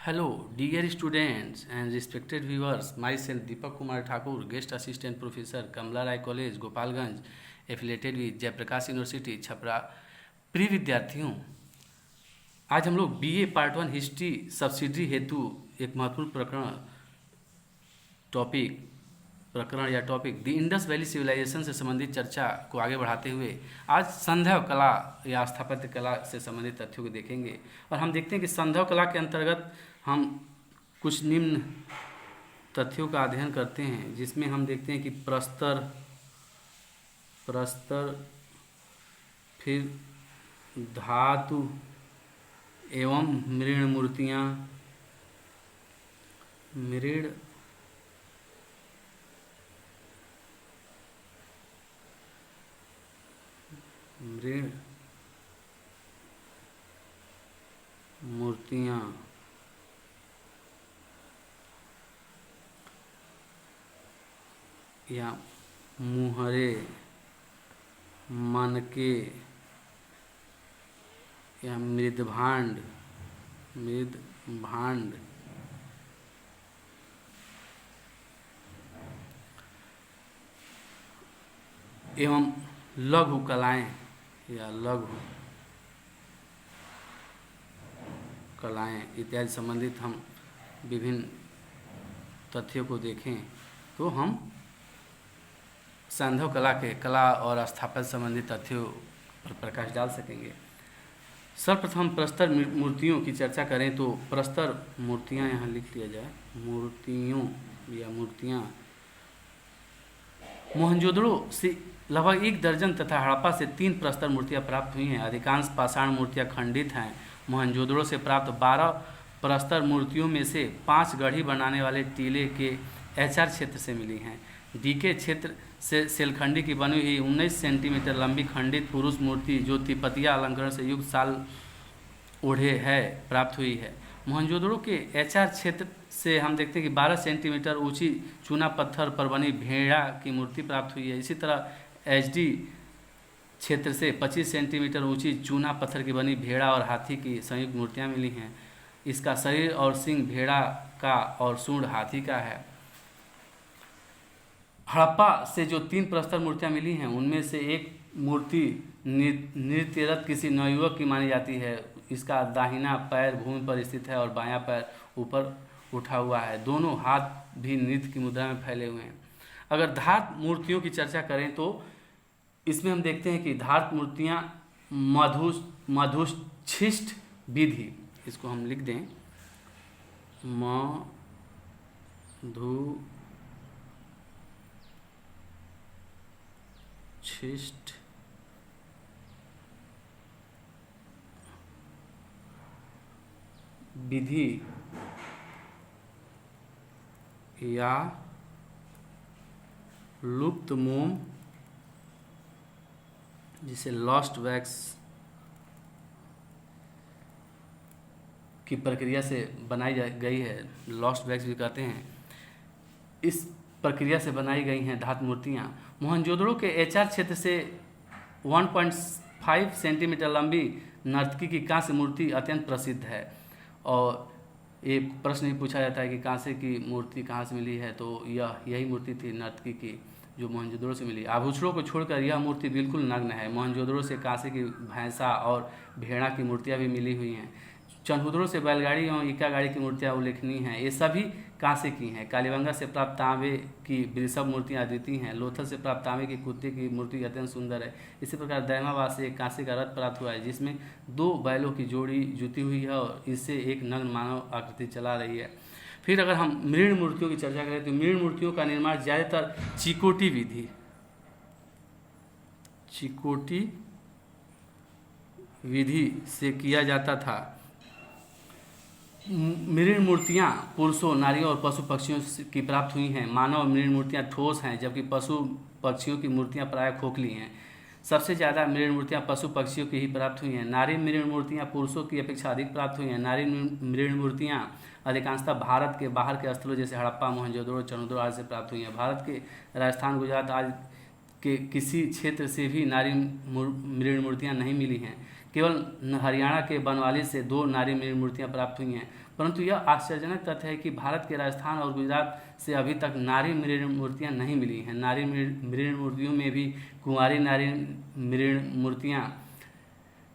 Hello, dear students and respected viewers. Myself Deepak Kumar Thakur, guest assistant professor, Kamla Rai College, Gopalganj, affiliated with Jayprakash university Chapra. प्रिय विद्यार्थियों, आज हम लोग BA part 1 history subsidy हेतु एक महत्वपूर्ण प्रकरण या topic the Indus valley civilization से संबंधित चर्चा को आगे बढ़ाते हुए आज संधव कला या स्थापत्य कला से संबंधित तथ्यों को देखेंगे। और हम देखते हैं कि संधव कला के अंतर्गत हम कुछ निम्न तथ्यों का अध्ययन करते हैं, जिसमें हम देखते हैं कि प्रस्तर, फिर धातु एवं मृण मूर्तियाँ, मृण मूर्तियाँ, या मुहरे, मनके या मृदभांड एवं लघु कलाएं या लघु कलाएं इत्यादि संबंधित हम विभिन्न तथ्यों को देखें तो हम संधव कला के कला और स्थापत्य संबंधित तथ्यों पर प्रकाश डाल सकेंगे। सर्वप्रथम प्रस्तर मूर्तियों की चर्चा करें तो प्रस्तर मूर्तियां यहाँ लिख लिया जाए, मूर्तियां मोहनजोदड़ो से लगभग 1 दर्जन तथा हड़प्पा से 3 प्रस्तर मूर्तियां प्राप्त हुई हैं। अधिकांश पाषाण मूर्तियां खंडित हैं। मोहनजोदड़ो से प्राप्त 12 प्रस्तर मूर्तियों में से 5 गढ़ी बनाने वाले टीले के एचआर क्षेत्र से मिली हैं। डीके क्षेत्र से सेलखंडी की बनी हुई 19 सेंटीमीटर लंबी खंडित पुरुष मूर्ति जो तिब्बतिया अलंकरण से युक्त साल ओढ़े है प्राप्त हुई है। मोहनजोदड़ो के एचआर क्षेत्र से हम देखते हैं कि 12 सेंटीमीटर ऊंची चूना पत्थर पर बनी भेड़ा की मूर्ति प्राप्त हुई है। इसी तरह एचडी क्षेत्र से 25 सेंटीमीटर ऊंची चूना पत्थर की बनी भेड़ा और हाथी की संयुक्त मूर्तियां मिली हैं। इसका शरीर और सिंह भेड़ा का और सूंड हाथी का है। हड़प्पा से जो 3 प्रस्तर मूर्तियां मिली हैं उनमें से एक मूर्ति नृत्यरत किसी नवयुवक की मानी जाती है। इसका दाहिना पैर भूमि पर स्थित है और बायां पैर ऊपर उठा हुआ है। दोनों हाथ भी नृत्य की मुद्रा में फैले हुए हैं। अगर धात मूर्तियों की चर्चा करें तो इसमें हम देखते हैं कि धात मूर्तियां मधुच्छिष्ट विधि, इसको हम लिख दें मधुच्छिष्ट विधि या लुप्त मोम, जिसे लॉस्ट वैक्स की प्रक्रिया से बनाई गई है, लॉस्ट वैक्स भी कहते हैं। इस प्रक्रिया से बनाई गई हैं धात मूर्तियाँ। मोहनजोदड़ो के एचआर क्षेत्र से 1.5 सेंटीमीटर लंबी नर्तकी की कांस्य मूर्ति अत्यंत प्रसिद्ध है। और एक प्रश्न ही पूछा जाता है कि कांसे की मूर्ति कहाँ से मिली है, तो यही मूर्ति थी नर्तकी की जो मोहनजोदड़ो से मिली। आभूषणों को छोड़कर यह मूर्ति बिल्कुल नग्न है। मोहनजोदड़ो से कांसे की भैंसा और भेड़ा की मूर्तियां भी मिली हुई हैं। चनहुदड़ो से बैलगाड़ी एवं इक्का गाड़ी की मूर्तियां उल्लेखनीय हैं। ये सभी कांसे की हैं। कालीबंगा से प्राप्त तांबे की वृषभ मूर्तियां अद्वितीय हैं। लोथल से प्राप्त तांबे की कुत्ते की मूर्ति अत्यंत सुंदर है। इसी प्रकार दैमाबाद से एक कांसे का रथ प्राप्त हुआ है जिसमें 2 बैलों की जोड़ी जुती हुई है और इससे एक नग्न मानव आकृति चला रही है। फिर अगर हम मृण मूर्तियों की चर्चा करें तो मृण मूर्तियों का निर्माण ज़्यादातर चिकोटी विधि से किया जाता था। मृण मूर्तियाँ पुरुषों, नारियों और पशु पक्षियों की प्राप्त हुई हैं। मानव मृण मूर्तियाँ ठोस हैं जबकि पशु पक्षियों की मूर्तियाँ प्रायः खोखली हैं। सबसे ज़्यादा मृण मूर्तियाँ पशु पक्षियों की ही प्राप्त हुई हैं। नारी मृण मूर्तियाँ पुरुषों की अपेक्षा अधिक प्राप्त हुई हैं। नारी मृण मूर्तियाँ अधिकांशतः भारत के बाहर के स्थलों जैसे हड़प्पा, मोहनजोदड़ो, चनहुदड़ो आदि से प्राप्त हुई हैं। भारत के राजस्थान, गुजरात आदि के किसी क्षेत्र से भी नारी मृण मूर्तियाँ नहीं मिली हैं। केवल हरियाणा के बनवाली से 2 नारी मृण मूर्तियाँ प्राप्त हुई हैं। परंतु यह आश्चर्यजनक तथ्य है कि भारत के राजस्थान और गुजरात से अभी तक नारी मृण मूर्तियाँ नहीं मिली हैं। नारी मृण मूर्तियों में भी कुंवारी नारी मृण मूर्तियाँ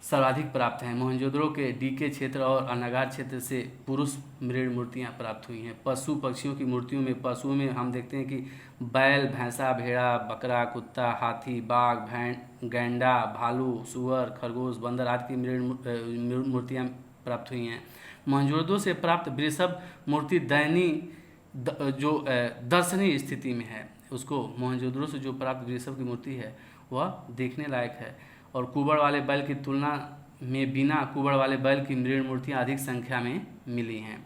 सर्वाधिक प्राप्त हैं। मोहनजोदड़ो के डीके क्षेत्र और अनागार क्षेत्र से पुरुष मृण मूर्तियाँ प्राप्त हुई हैं। पशु पक्षियों की मूर्तियों में, पशुओं में हम देखते हैं कि बैल, भैंसा, भेड़ा, बकरा, कुत्ता, हाथी, बाघ, गैंडा, भालू, सुअर, खरगोश, बंदर आदि की मृण मूर्तियाँ प्राप्त हुई हैं। मोहनजोदड़ो से प्राप्त वृषभ मूर्ति दर्शनीय स्थिति में है। उसको मोहनजोदड़ो से जो प्राप्त वृषभ की मूर्ति है वह देखने लायक है। और कुबड़ वाले बैल की तुलना में बिना कुबड़ वाले बैल की मृण मूर्तियाँ अधिक संख्या में मिली हैं।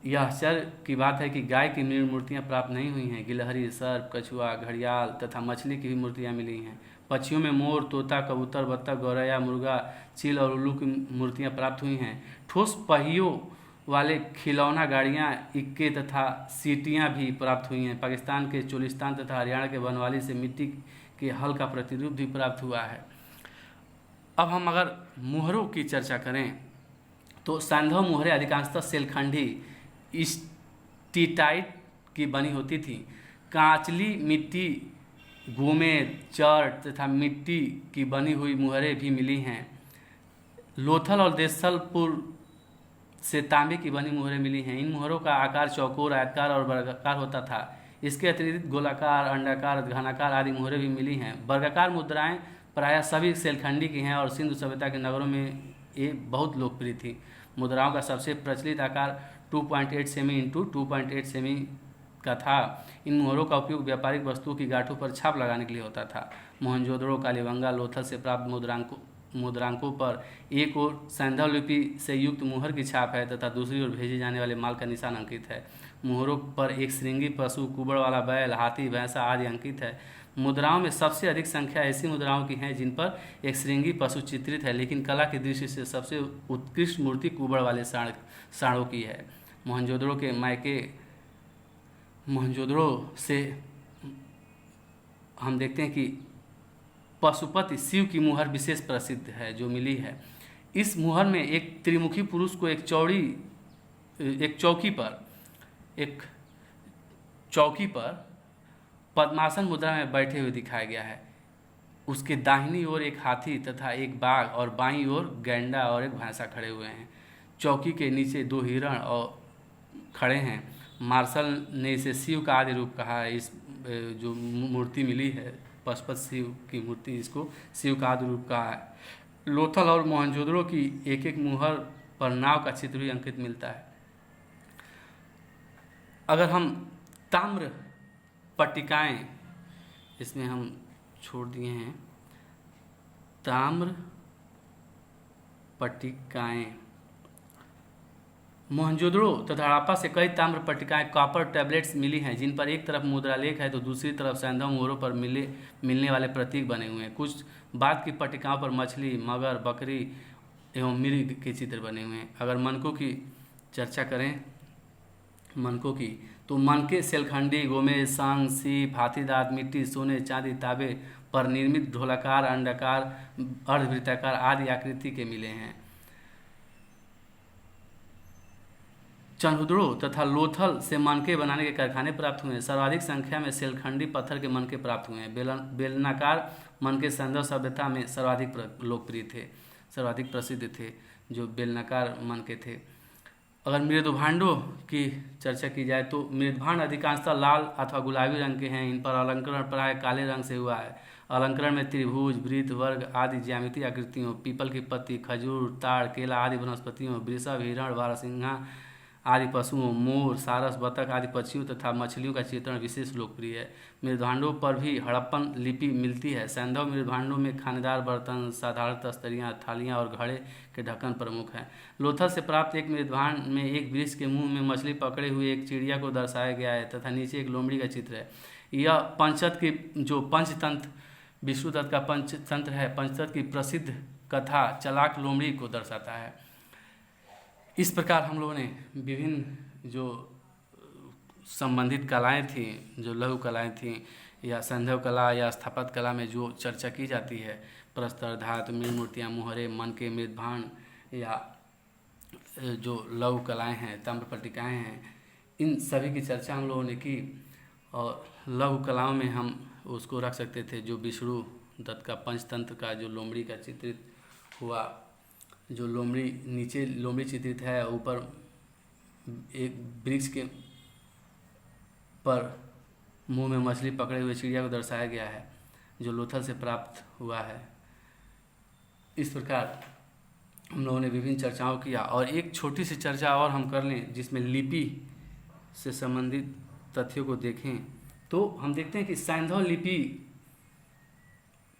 यह आश्चर्य की बात है कि गाय की मृण मूर्तियाँ प्राप्त नहीं हुई हैं। गिलहरी, सर्प, कछुआ, घड़ियाल तथा मछली की भी मूर्तियाँ मिली हैं। पक्षियों में मोर, तोता, कबूतर, बत्तख, गौरैया, मुर्गा, चील और उल्लू की मूर्तियाँ प्राप्त हुई हैं। ठोस पहियों वाले खिलौना गाड़ियाँ, इक्के तथा सीटियाँ भी प्राप्त हुई हैं। पाकिस्तान के चोलिस्तान तथा हरियाणा के बनवाली से मिट्टी के हल का प्रतिरूप भी प्राप्त हुआ है। अब हम अगर मुहरों की चर्चा करें तो सैंधव मुहरें अधिकांशतः सेलखंडी स्टीटाइट की बनी होती थी। कांचली मिट्टी, गोमेद, चर्ट तथा मिट्टी की बनी हुई मुहरें भी मिली हैं। लोथल और देसलपुर से तांबे की बनी मुहरें मिली हैं। इन मुहरों का आकार चौकोर, आयताकार और वर्गाकार होता था। इसके अतिरिक्त गोलाकार, अंडाकार, घनाकार आदि मुहरें भी मिली हैं। वर्गाकार मुद्राएं प्रायः सभी सेलखंडी की हैं और सिंधु सभ्यता के नगरों में ये बहुत लोकप्रिय थी। मुद्राओं का सबसे प्रचलित आकार 2.8 सेमी इंटू 2.8 सेमी का था। इन मुहरों का उपयोग व्यापारिक वस्तुओं की गांठों पर छाप लगाने के लिए होता था। मोहनजोदड़ो, कालीबंगा, लोथल से प्राप्त मुद्रांकों पर एक ओर सैंधव लिपि से युक्त मुहर की छाप है तथा दूसरी ओर भेजे जाने वाले माल का निशान अंकित है। मुहरों पर एक श्रृंगी पशु, कुबड़ वाला बैल, हाथी, भैंसा आदि अंकित है। मुद्राओं में सबसे अधिक संख्या ऐसी मुद्राओं की है जिन पर एक श्रृंगी पशु चित्रित है, लेकिन कला की दृष्टि से सबसे उत्कृष्ट मूर्ति कुबड़ वाले साँड़ों की है। मोहनजोदड़ो से हम देखते हैं कि पशुपति शिव की मुहर विशेष प्रसिद्ध है जो मिली है। इस मुहर में एक त्रिमुखी पुरुष को एक चौकी पर पद्मासन मुद्रा में बैठे हुए दिखाया गया है। उसके दाहिनी ओर एक हाथी तथा एक बाघ और बाईं ओर गैंडा और एक भैंसा खड़े हुए हैं। चौकी के नीचे 2 हिरण और खड़े हैं। मार्शल ने इसे शिव का आदि रूप कहा है। इस जो मूर्ति मिली है पशुपति शिव की मूर्ति, इसको शिव का आदि रूप कहा है। लोथल और मोहनजोदड़ो की एक एक मुहर पर नाव का चित्र भी अंकित मिलता है। अगर हम ताम्र पट्टिकाएँ, इसमें हम छोड़ दिए हैं ताम्र पट्टिकाएँ। मोहनजोदड़ो तथा हड़प्पा से कई ताम्र पट्टिकाएँ, कॉपर टैबलेट्स मिली हैं जिन पर एक तरफ मुद्रालेख है तो दूसरी तरफ सैंधव मुहरों पर मिलने वाले प्रतीक बने हुए हैं। कुछ बाद की पट्टिकाओं पर मछली, मगर, बकरी एवं मृग के चित्र बने हुए हैं। अगर मनकों की चर्चा करें, मनकों की, तो मनके सेलखंडी, गोमेद, सांग, सीप, हाथीदांत, मिट्टी, सोने, चांदी, तांबे पर निर्मित ढोलाकार, अंडाकार, अर्धवृत्ताकार आदि आकृति के मिले हैं। चन्हुदड़ो तथा लोथल से मनके बनाने के कारखाने प्राप्त हुए हैं। सर्वाधिक संख्या में सेलखंडी पत्थर के मनके प्राप्त हुए हैं। बेलनाकार मनके सैंधव सभ्यता में सर्वाधिक लोकप्रिय थे, सर्वाधिक प्रसिद्ध थे जो बेलनाकार मनके थे। अगर मृदभांडों की चर्चा की जाए तो मृदभांड अधिकांशतः लाल अथवा गुलाबी रंग के हैं। इन पर अलंकरण प्राय काले रंग से हुआ है। अलंकरण में त्रिभुज, वृत्त, वर्ग आदि ज्यामितीय आकृतियों, पीपल की पत्ती, खजूर, ताड़, केला आदि वनस्पतियों, वृषभ, हिरण, बारहसिंघा आदि पशुओं, मोर, सारस, बतख आदि पक्षियों तथा मछलियों का चित्रण विशेष लोकप्रिय है। मृदभांडों पर भी हड़प्पन लिपि मिलती है। सैंधव मृदभांडों में खानेदार बर्तन, साधारण तस्तरियाँ, थालियाँ और घड़े के ढक्कन प्रमुख हैं। लोथल से प्राप्त एक मृदभांड में एक वृक्ष के मुंह में मछली पकड़े हुए एक चिड़िया को दर्शाया गया है तथा नीचे एक लोमड़ी का चित्र है। यह पंचतंत्र की जो पंचतंत्र विष्णुदत्त का पंचतंत्र है, पंचतंत्र की प्रसिद्ध कथा चलाक लोमड़ी को दर्शाता है। इस प्रकार हम लोगों ने विभिन्न जो संबंधित कलाएं थीं, जो लघु कलाएं थीं या सैंधव कला या स्थापत्य कला में जो चर्चा की जाती है, प्रस्तर, धातु, मृण मूर्तियाँ, मुहरे, मनके, मृदभांड या जो लघु कलाएँ हैं, ताम्र पट्टिकाएँ हैं, इन सभी की चर्चा हम लोगों ने की। और लघु कलाओं में हम उसको रख सकते थे जो विष्णु दत्त का पंचतंत्र का जो लोमड़ी का चित्रित हुआ, जो लोमड़ी नीचे लोमड़ी चित्रित है, ऊपर एक वृक्ष के पर मुंह में मछली पकड़े हुए चिड़िया को दर्शाया गया है, जो लोथल से प्राप्त हुआ है। इस प्रकार हम लोगों ने विभिन्न चर्चाओं किया। और एक छोटी सी चर्चा और हम कर लें जिसमें लिपि से संबंधित तथ्यों को देखें, तो हम देखते हैं कि सैंधव लिपि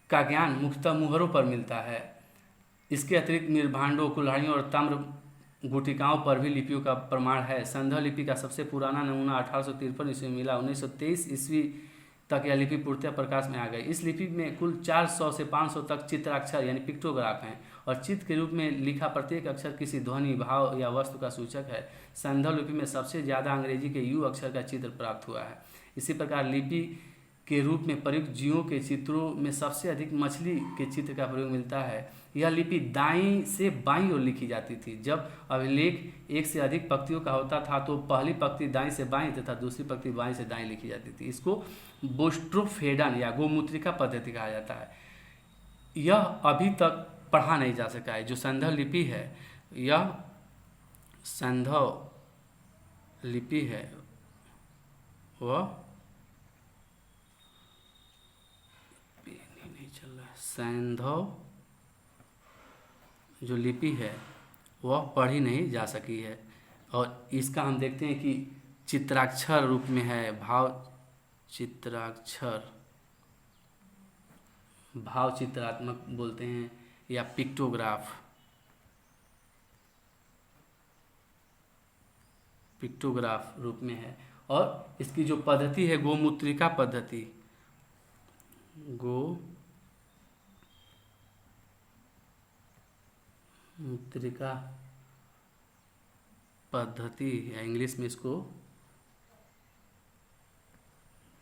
का ज्ञान मुख्यतः मुहरों पर मिलता है। इसके अतिरिक्त निर्भांडों, कुल्हाड़ियों और ताम्र गुटिकाओं पर भी लिपियों का प्रमाण है। सैंधव लिपि का सबसे पुराना नमूना 1853 ईस्वी में मिला। 1923 ईस्वी तक यह लिपि पूर्णतः प्रकाश में आ गई। इस लिपि में कुल 400 से 500 तक चित्राक्षर यानी पिक्टोग्राफ हैं और चित्र के रूप में लिखा प्रत्येक अक्षर किसी ध्वनि, भाव या वस्तु का सूचक है। सैंधव लिपि में सबसे ज़्यादा अंग्रेजी के यू अक्षर का चित्र प्राप्त हुआ है। इसी प्रकार लिपि के रूप में प्रयुक्त जीवों के चित्रों में सबसे अधिक मछली के चित्र का प्रयोग मिलता है। यह लिपि दाईं से बाईं ओर लिखी जाती थी। जब अभिलेख एक से अधिक पंक्तियों का होता था तो पहली पंक्ति दाईं से बाईं तथा दूसरी पंक्ति बाईं से दाईं लिखी जाती थी। इसको बोस्ट्रोफेडन या गोमूत्रिका पद्धति कहा जाता है। यह अभी तक पढ़ा नहीं जा सका है। जो सैंधव लिपि है, यह सैंधव लिपि है वह नहीं चल रहा है। सैंधव जो लिपि है वह पढ़ी नहीं जा सकी है। और इसका हम देखते हैं कि चित्राक्षर रूप में है। भाव चित्राक्षर, भाव चित्रात्मक बोलते हैं या पिक्टोग्राफ, पिक्टोग्राफ रूप में है। और इसकी जो पद्धति है गोमूत्रिका पद्धति, गोमूत्रिका पद्धति या इंग्लिश में इसको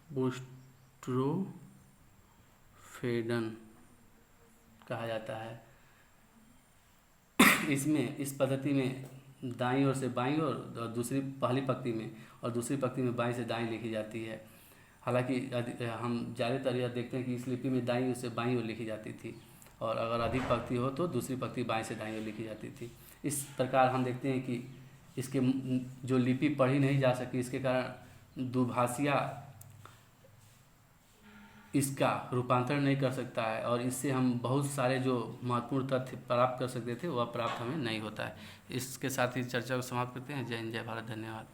बोस्ट्रोफेडन कहा जाता है। इसमें इस पद्धति में दाईं ओर से बाईं ओर और दूसरी पहली पंक्ति में और दूसरी पंक्ति में बाईं से दाईं लिखी जाती है। हालांकि हम ज़्यादातर यह देखते हैं कि इस लिपि में दाईं ओर से बाईं ओर लिखी जाती थी और अगर अधिक पंक्ति हो तो दूसरी पंक्ति बाईं से दाईं ओर लिखी जाती थी। इस प्रकार हम देखते हैं कि इसके जो लिपि पढ़ी नहीं जा सकी, इसके कारण दुभाषिया इसका रूपांतरण नहीं कर सकता है और इससे हम बहुत सारे जो महत्वपूर्ण तथ्य प्राप्त कर सकते थे वह प्राप्त हमें नहीं होता है। इसके साथ ही चर्चा को समाप्त करते हैं। जय हिंद, जय भारत, धन्यवाद।